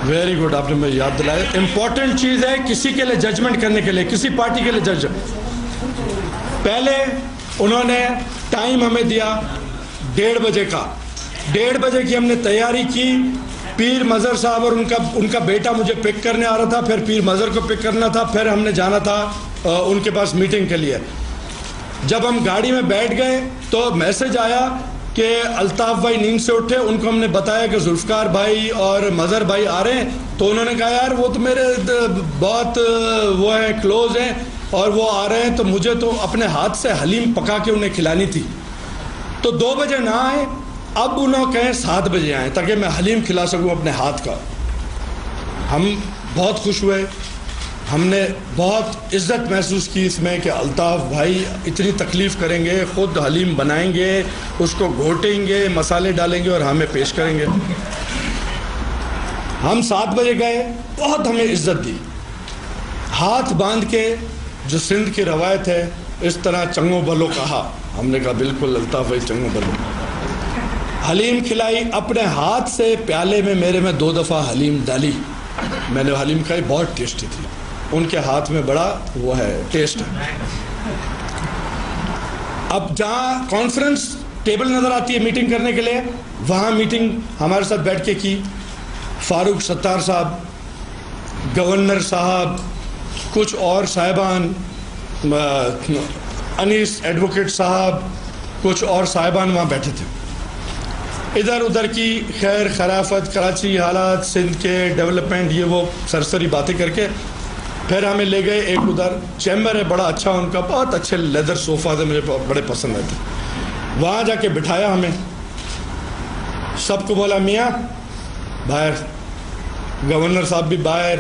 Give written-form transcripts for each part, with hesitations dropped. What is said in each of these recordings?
Very good, آپ نے مجھے یاد دلایا. امپورٹنٹ چیز ہے کسی کے لیے ججمنٹ کرنے کے لیے، کسی پارٹی کے لیے جج. پہلے انہوں نے ٹائم ہمیں دیا 1:30 بجے کا. 1:30 بجے کی ہم نے تیاری کی. پیر مظہر صاحب اور ان کا بیٹا مجھے پک کرنے آ رہا تھا، پھر پیر مظہر کو پک کرنا تھا، پھر ہم نے جانا تھا ان کے پاس میٹنگ کے لیے. جب ہم گاڑی میں بیٹھ گئے تو میسج آیا کہ الطاف بھائی نیند سے اٹھے. ان کو ہم نے بتایا کہ ذوالفقار بھائی اور مظہر بھائی آ رہے ہیں. تو انہوں نے کہا یار وہ تو میرے بہت وہ ہیں، کلوز ہیں، اور وہ آ رہے ہیں تو مجھے تو اپنے ہاتھ سے حلیم پکا کے انہیں کھلانی تھی. تو 2 بجے نہ آئے، اب انہوں کہیں 7 بجے آئیں تاکہ میں حلیم کھلا سکوں اپنے ہاتھ کا. ہم بہت خوش ہوئے. ہم نے بہت عزت محسوس کی اس میں کہ الطاف بھائی اتنی تکلیف کریں گے، خود حلیم بنائیں گے، اس کو گھوٹیں گے، مسالے ڈالیں گے اور ہمیں پیش کریں گے. ہم 7 بجے گئے، بہت ہمیں عزت دی. ہاتھ باندھ کے، جو سندھ کی روایت ہے، اس طرح چنگو بلو کہا. ہم نے کہا بالکل الطاف بھائی چنگو بلو. حلیم کھلائی اپنے ہاتھ سے. پیالے میں میرے میں 2 دفعہ حلیم ڈالی. میں نے حلیم کھائی، بہت ٹیسٹی تھی. ان کے ہاتھ میں بڑا وہ ہے، ٹیسٹ ہے. اب جہاں کانفرنس ٹیبل نظر آتی ہے میٹنگ کرنے کے لیے، وہاں میٹنگ ہمارے ساتھ بیٹھ کے کی. فاروق ستار صاحب، گورنر صاحب، کچھ اور صاحبان، انیس ایڈوکیٹ صاحب، کچھ اور صاحبان وہاں بیٹھے تھے. ادھر ادھر کی خیر خرافت، کراچی حالات، سندھ کے ڈیولپمنٹ، یہ وہ سرسری باتیں کر کے پھر ہمیں لے گئے ایک ادھر چیمبر ہے بڑا اچھا ان کا، بہت اچھے لیدر صوفہ تھے، مجھے بڑے پسند آتے. وہاں جا کے بٹھایا ہمیں. سب کو بولا میاں باہر، گورنر صاحب بھی باہر،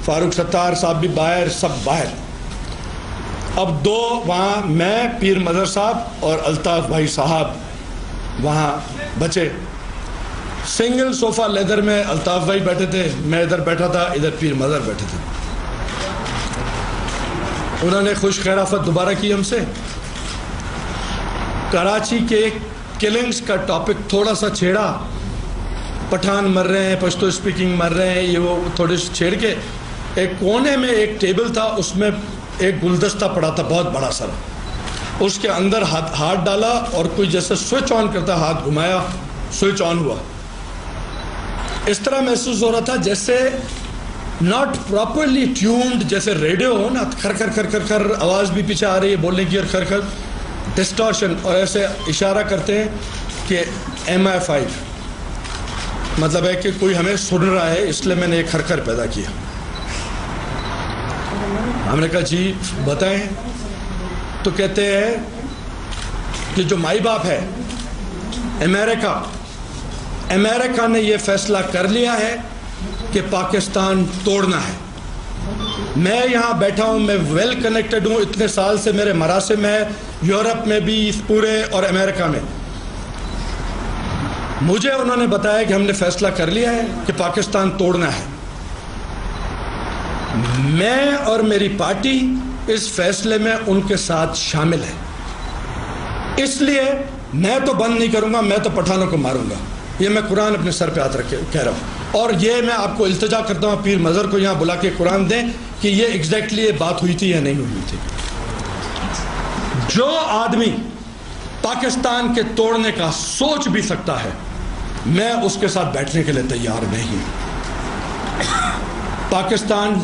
فاروق ستار صاحب بھی باہر، سب باہر. اب 2 وہاں، میں، پیر مظہر صاحب اور الطاف بھائی صاحب وہاں بچے. سنگل صوفہ لیدر میں الطاف بھائی بیٹھے تھے، میں ادھر بیٹھا تھا، ادھر پیر مظہر بیٹھے تھے. انہوں نے خوش خیرافت دوبارہ کی ہم سے. کراچی کے کلنگز کا ٹاپک تھوڑا سا چھیڑا. پٹھان مر رہے ہیں، پشتو اسپیکنگ مر رہے ہیں، یہ وہ تھوڑے سے چھیڑ کے ایک کونے میں ایک ٹیبل تھا، اس میں ایک گلدستہ پڑا تھا بہت بڑا سارا. اس کے اندر ہاتھ ڈالا اور کوئی جیسے سوئچ آن کرتا، ہاتھ گھمایا، سوئچ آن ہوا. اس طرح محسوس ہو رہا تھا جیسے ناٹ پراپرلی ٹیونڈ، جیسے ریڈیو ہو نا، کھر کھر کھر کھر کھر آواز بھی پیچھے آ رہی ہے بولنے کی، اور کھر کھر ڈسٹارشن. اور ایسے اشارہ کرتے ہیں کہ MI5 مطلب ہے کہ کوئی ہمیں سن رہا ہے، اس لیے میں نے ایک کھر کھر پیدا کیا. ہم نے کہا جی بتائیں. تو کہتے ہیں کہ جو مائی باپ ہے امریکہ نے یہ فیصلہ کر لیا ہے کہ پاکستان توڑنا ہے. میں یہاں بیٹھا ہوں، میں ویل کنیکٹڈ ہوں، اتنے سال سے میرے مراسم ہے یورپ میں بھی، اس پورے، اور امریکہ میں. مجھے انہوں نے بتایا کہ ہم نے فیصلہ کر لیا ہے کہ پاکستان توڑنا ہے. میں اور میری پارٹی اس فیصلے میں ان کے ساتھ شامل ہے. اس لیے میں تو بند نہیں کروں گا، میں تو پٹھانوں کو ماروں گا. یہ میں قرآن اپنے سر پہ ہاتھ رکھ کے کہہ رہا ہوں. اور یہ میں آپ کو التجا کرتا ہوں، پیر مظہر کو یہاں بلا کے قرآن دیں کہ یہ ایگزیکٹلی یہ بات ہوئی تھی یا نہیں ہوئی تھی. جو آدمی پاکستان کے توڑنے کا سوچ بھی سکتا ہے، میں اس کے ساتھ بیٹھنے کے لیے تیار نہیں. پاکستان